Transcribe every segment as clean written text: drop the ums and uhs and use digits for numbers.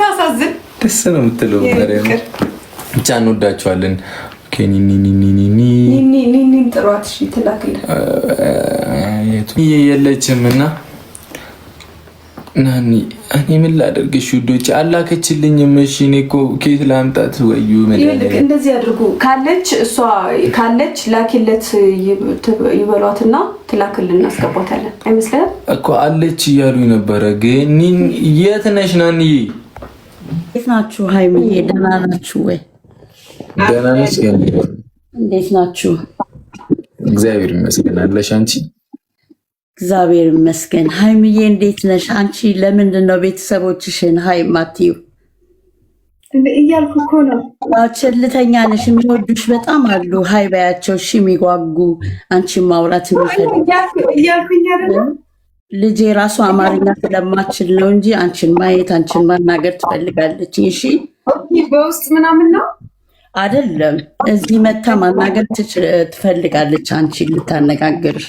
ታሳዝን ደስ ነው የምትለው ማርያም ብቻ እንወዳቸዋለን። ጥሯት እሺ ትላክልህ የለችም እና ናኒ እኔ ምን ላደርግሽ ውዶች አላከችልኝም። እሺ እኔ እኮ ኬት ላምጣት ወዩ እንደዚህ አድርጉ ካለች እሷ ካለች ላኪለት ይበሏትና ትላክልን እናስገባታለን። አይመስልህም እኮ አለች እያሉኝ ነበረ። ግን የት ነሽ ናኒ? እንዴት ናችሁ? ሃይሚዬ ደህና ናችሁ ወይ? ደህና ነሽ? እንዴት ናችሁ? እግዚአብሔር ይመስገን። አለሽ አንቺ? እግዚአብሔር ይመስገን። ሃይሚዬ እንዴት ነሽ አንቺ? ለምንድን ነው ቤተሰቦችሽን ሃይ ማቲው እያልኩ እኮ ነው። ቸልተኛ ነሽ። የሚወዱሽ በጣም አሉ። ሃይ በያቸው። እሺ የሚጓጉ አንቺን ማውራት የሚፈልጉ እያልኩኝ አይደለም። ልጄ ራሱ አማርኛ ስለማችል ነው እንጂ አንቺን ማየት አንቺን ማናገር ትፈልጋለች። እሺ በውስጥ ምናምን ነው አይደለም፣ እዚህ መታ ማናገር ትፈልጋለች አንቺን ልታነጋግርሽ።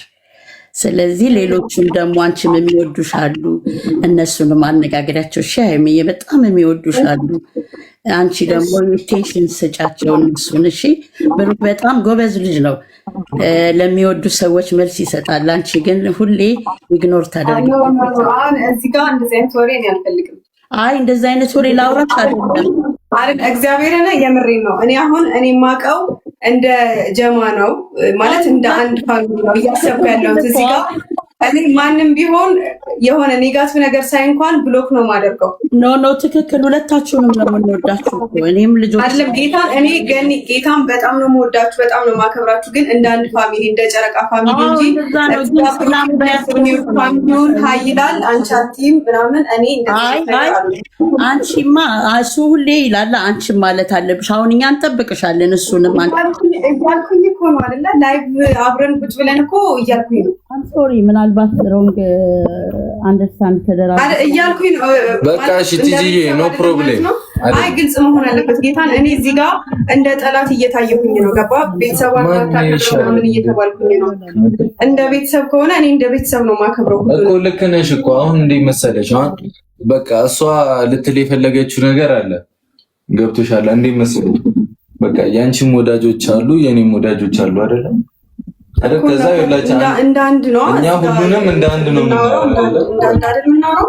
ስለዚህ ሌሎቹም ደግሞ አንቺም የሚወዱሽ አሉ፣ እነሱን ማነጋገሪያቸው። እሺ ሃይሚዬ በጣም የሚወዱሽ አሉ። አንቺ ደግሞ ቴንሽን ስጫቸው እነሱን። እሺ ብሩክ በጣም ጎበዝ ልጅ ነው፣ ለሚወዱ ሰዎች መልስ ይሰጣል። አንቺ ግን ሁሌ ኢግኖር ታደርጊያለሽ። እዚህ ጋር እንደዚህ አይነት ወሬ እኔ አልፈልግም። አይ እንደዚህ አይነት ወሬ ላውራሽ አይደለም እግዚአብሔርን የምሬን ነው። እኔ አሁን እኔ የማውቀው እንደ ጀማ ነው ማለት እንደ አንድ ፋሚሊ ነው እያሰብኩ ያለሁት እዚህ ጋር። እኔ ማንም ቢሆን የሆነ ኔጋቲቭ ነገር ሳይ እንኳን ብሎክ ነው የማደርገው። ኖ ትክክል። ሁለታችሁንም ነው የምንወዳችሁ እኮ እኔም ልጆች አይደለም ጌታን እኔ ገኒ ጌታን በጣም ነው የምወዳችሁ፣ በጣም ነው የማከብራችሁ። ግን እንደ አንድ ፋሚሊ እንደ ጨረቃ ፋሚሊ እንጂ ፋሚሊውን ሀይላል አንቻቲም ምናምን እኔ አንቺማ እሱ ሁሌ ይላል አንቺም ማለት አለብሽ። አሁን እኛ እንጠብቅሻለን። እሱንም እያልኩኝ እኮ ነው አይደለ? ላይቭ አብረን ቁጭ ብለን እኮ እያልኩኝ ነው። ሶሪ ምናልባት ሮንግ አንደርስታንድ ተደራ እያልኩኝ ነው። በቃ እሺ ቲጂዬ ኖ ፕሮብሌም። አይ ግልጽ መሆን አለበት። ጌታን እኔ እዚህ ጋር እንደ ጠላት እየታየሁኝ ነው። ገባ? ቤተሰብ ምን እየተባልኩኝ ነው። እንደ ቤተሰብ ከሆነ እኔ እንደ ቤተሰብ ነው ማከብረው እኮ። ልክ ነሽ እኮ። አሁን እንደ መሰለሽ አሁን በቃ እሷ ልትል የፈለገችው ነገር አለ። ገብቶሻል? እንደ መሰለሽ በቃ ያንቺም ወዳጆች አሉ የኔም ወዳጆች አሉ አይደለም? ከዛ ይላችሁ እንደ አንድ ነው። እኛ ሁሉንም እንደ አንድ ነው የምናወራው።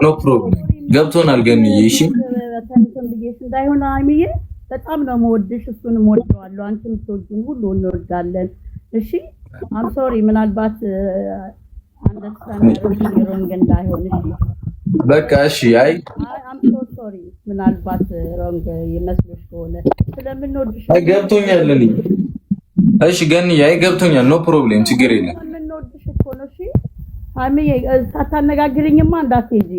ኖ ፕሮብሌም ገብቶናል። ገንዬ እሺ እንዳይሆን ሃይሚዬ በጣም ነው የምወድሽ፣ እሱንም ወደዋለሁ። አንቺም ትወጂን ሁሉ እንወዳለን። እሺ አም ሶሪ ምናልባት አንደርስታንድ ሮንግ እንዳይሆን። እሺ በቃ እሺ። አይ አም ሶሪ ምናልባት ሮንግ ይመስልሽ ከሆነ ስለምንወድሽ ገብቶኛል እኔ እሺ ገንዬ አይ ገብቶኛል። ኖ ፕሮብሌም ችግር የለም። ምንወድሽ እኮ ነው። እሺ ሃይሚዬ ሳታነጋግሪኝማ እንዳትሄጂ።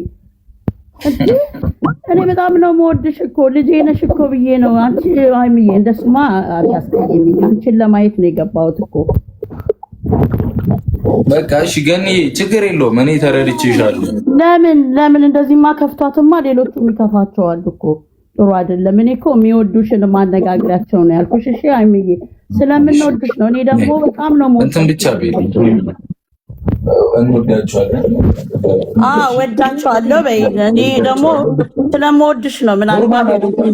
እኔ በጣም ነው የምወድሽ እኮ ልጄ ነሽ እኮ ብዬ ነው። አንቺ ሃይሚዬ እንደሱማ አታስቀይሚኝ። አንቺን ለማየት ነው የገባሁት እኮ። በቃ እሺ ገንዬ ችግር የለውም። እኔ ተረድቼሻለሁ። ለምን እንደዚህማ ከፍቷትማ ሌሎቹም ይከፋቸዋል እኮ። ጥሩ አይደለም። እኔ እኮ የሚወዱሽን ማነጋገሪያቸው ነው ያልኩሽ። እሺ ሃይሚዬ ስለምንወድሽ ነው። እኔ ደግሞ በጣም ነው እንትን ብቻ ቤት እንወዳቸዋለን። ወዳቸዋለሁ በይ። እኔ ደግሞ ስለምወድሽ ነው ምናልባት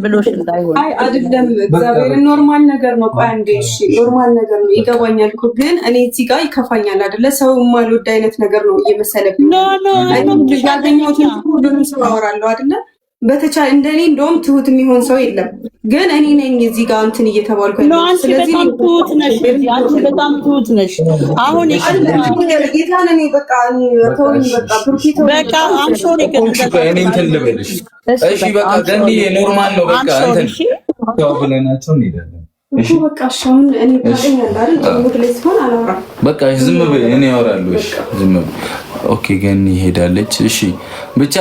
ብሎሽ እንዳይሆን። አይ አይደለም፣ እግዚአብሔር ኖርማል ነገር ነው። ቆይ አንዴ እሺ፣ ኖርማል ነገር ነው ይገባኛል እኮ ግን እኔ እዚህ ጋር ይከፋኛል አይደለ? ሰው የማልወድ አይነት ነገር ነው እየመሰለብኝ። ሁሉንም ሰው አወራለሁ አይደለ? በተቻለ እንደኔ እንደውም ትሁት የሚሆን ሰው የለም። ግን እኔ ነኝ እዚህ ጋር እንትን እየተባልኩ ያለው። ስለዚህ በጣም ትሁት ነሽ። አንቺ በጣም ትሁት ነሽ። አሁን ጌታን እኔ በቃ ተውኝ፣ በቃ ብሩኬ ተውኝ፣ በቃ አንሶሪ እኔ እንትን ልበልሽ። እሺ በቃ ገንዬ ኖርማል ነው። በቃ እንትን ታው ብለናቸው እንሄዳለን። እሺ በቃ አሁን እኔ ታገኛለህ አይደል? ሙት ላይ ሲሆን አላወራም። በቃ ዝም በይ፣ እኔ አወራለሁ። እሺ ዝም በይ። ኦኬ ገኒ ሄዳለች። እሺ ብቻ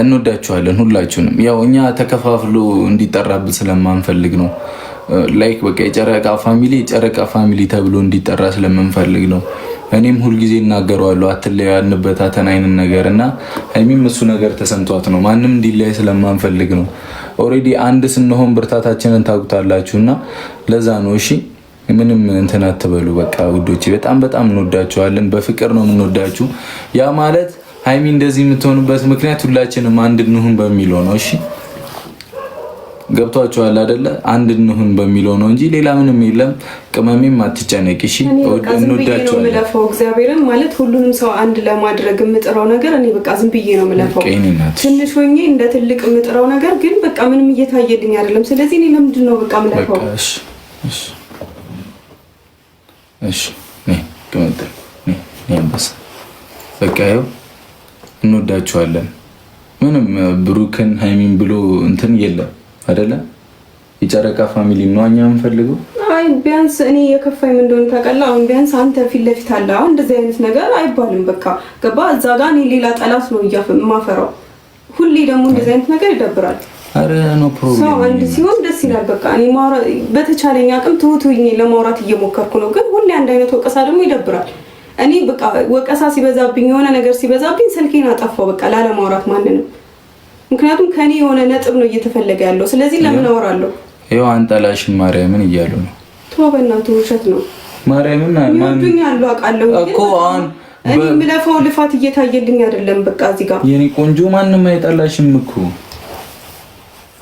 እንወዳችኋለን ሁላችሁንም። ያው እኛ ተከፋፍሎ እንዲጠራብን ስለማንፈልግ ነው። ላይክ በቃ የጨረቃ ፋሚሊ ተብሎ እንዲጠራ ስለምንፈልግ ነው። እኔም ሁልጊዜ እናገረዋለሁ አትለዩ አንበታተን አይነት ነገር እና ሃይሚም እሱ ነገር ተሰምቷት ነው። ማንም እንዲለያይ ስለማንፈልግ ነው። ኦልሬዲ አንድ ስንሆን ብርታታችንን ታውቁታላችሁና ለዛ ነው። እሺ ምንም እንትን አትበሉ። በቃ ውዶቼ በጣም እንወዳችኋለን። በፍቅር ነው የምንወዳችሁ። ያ ማለት ሃይሚ እንደዚህ የምትሆንበት ምክንያት ሁላችንም አንድ እንሁን በሚለው ነው። እሺ ገብቷችኋል አይደለ? አንድ እንሁን በሚለው ነው እንጂ ሌላ ምንም የለም። ቅመሜም አትጨነቂ እሺ። እንወዳችኋለን። ምለፈው እግዚአብሔርን ማለት ሁሉንም ሰው አንድ ለማድረግ የምጥረው ነገር እኔ በቃ ዝም ብዬ ነው ምለፈው። ትንሽ ሆኜ እንደ ትልቅ የምጥረው ነገር ግን በቃ ምንም እየታየልኝ አይደለም። ስለዚህ እኔ ለምንድን ነው በቃ ምለፈው? እሺ እሺ እሺ ነይ ቅመጥ ነይ ያንበሳ በቃ ይኸው እንወዳችኋለን። ምንም ብሩክን ሃይሚን ብሎ እንትን የለም አይደለ? የጨረቃ ፋሚሊ ነው እኛ የምንፈልገው። አይ ቢያንስ እኔ የከፋኝ ምን እንደሆነ ታውቃለህ? አሁን ቢያንስ አንተ ፊት ለፊት አለ። አሁን እንደዚህ አይነት ነገር አይባልም። በቃ ገባ እዛ ጋር እኔ ሌላ ጠላት ነው የማፈራው። ሁሌ ደግሞ እንደዚህ አይነት ነገር ይደብራል። አረ ኖ ፕሮብሌም። ሰው አንድ ሲሆን ደስ ይላል። በቃ እኔ በተቻለኝ አቅም ትሁቱኝ ለማውራት እየሞከርኩ ነው። ግን ሁሌ አንድ አይነት ወቀሳ ደግሞ ይደብራል። እኔ በቃ ወቀሳ ሲበዛብኝ የሆነ ነገር ሲበዛብኝ ስልኬን አጠፋው በቃ ላለማውራት ማንንም። ምክንያቱም ከኔ የሆነ ነጥብ ነው እየተፈለገ ያለው። ስለዚህ ለምን አወራለሁ? ይኸው አንጠላሽን ማርያምን እያሉ ነው። ተው በእናትህ ውሸት ነው። ማርያምን ማን ያሉ አውቃለሁ እኮ አሁን እኔ የምለፋው ልፋት እየታየልኝ አይደለም። በቃ እዚህ ጋር የኔ ቆንጆ ማንንም አይጠላሽም እኮ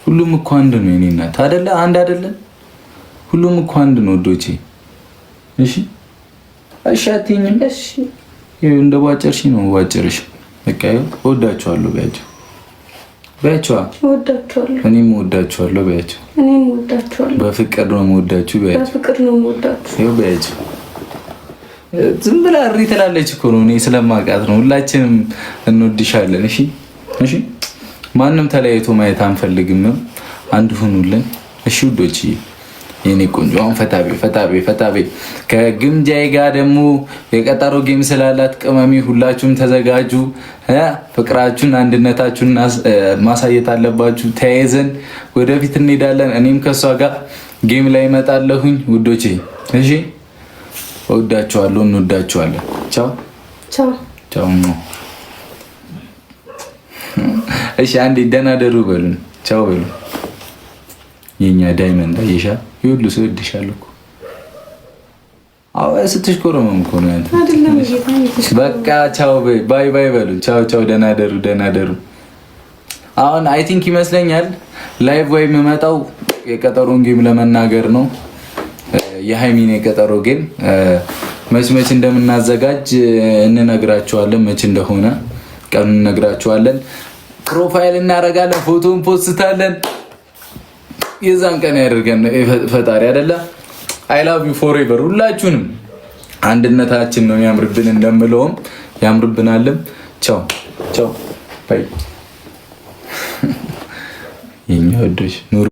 ሁሉም እኮ አንድ ነው። የኔ እናት አይደለ? አንድ አይደለም? ሁሉም እኮ አንድ ነው ወዶቼ። እሺ እሺ አትይኝም? እሺ ይኸው እንደ ባጨርሽ ነው ባጨርሽ። በቃ ይኸው እወዳችኋለሁ በያቸው በያቸው። እወዳችኋለሁ። እኔም እወዳችኋለሁ በያቸው። እኔም እወዳችኋለሁ። በፍቅር ነው የምወዳችሁ በያቸው። በፍቅር ነው የምወዳችሁ። ይኸው በያቸው። ዝም ብላ እሪ ትላለች እኮ ነው። እኔ ስለማውቃት ነው። ሁላችንም እንወድሻለን። እሺ እሺ። ማንም ተለያይቶ ማየት አንፈልግም። አንድ ሁኑልን እሺ ውዶች። የኔ ቆንጆ አሁን ፈታቤ ከግምጃዬ ጋር ደግሞ የቀጠሮ ጌም ስላላት ቅመሚ ሁላችሁም ተዘጋጁ። ፍቅራችሁን አንድነታችሁን ማሳየት አለባችሁ። ተያይዘን ወደፊት እንሄዳለን። እኔም ከሷ ጋር ጌም ላይ እመጣለሁኝ ውዶቼ። እሺ እወዳችኋለሁ፣ እንወዳችኋለን። ቻው ቻው ቻው። እሺ አንዴ ደህና ደሩ በሉን። ቻው በሉ። የኛ ዳይመንድ አይሻ ይሁሉ ሰው ይወድሻል እኮ። አዎ ስትሽኮረመም እኮ ነው አንተ አይደለም። በቃ ቻው ባይ ባይ በሉ። ቻው ቻው። ደህና ደሩ። አሁን አይ ቲንክ ይመስለኛል ላይቭ ወይ የምመጣው የቀጠሮን ጌም ለመናገር ነው። የሃይሚን የቀጠሮ ጌም መች እንደምናዘጋጅ እንነግራችኋለን። መች እንደሆነ ቀኑን እንነግራችኋለን። ፕሮፋይል እናደርጋለን፣ ፎቶን ፖስታለን። የዛን ቀን ያደርገን ፈጣሪ አይደለ? አይ ላቭ ዩ ፎሬቨር። ሁላችሁንም አንድነታችን ነው የሚያምርብን፣ እንደምለውም ያምርብናልም። ቻው ቻው ባይ። የኛ ወዶች ኑሩ።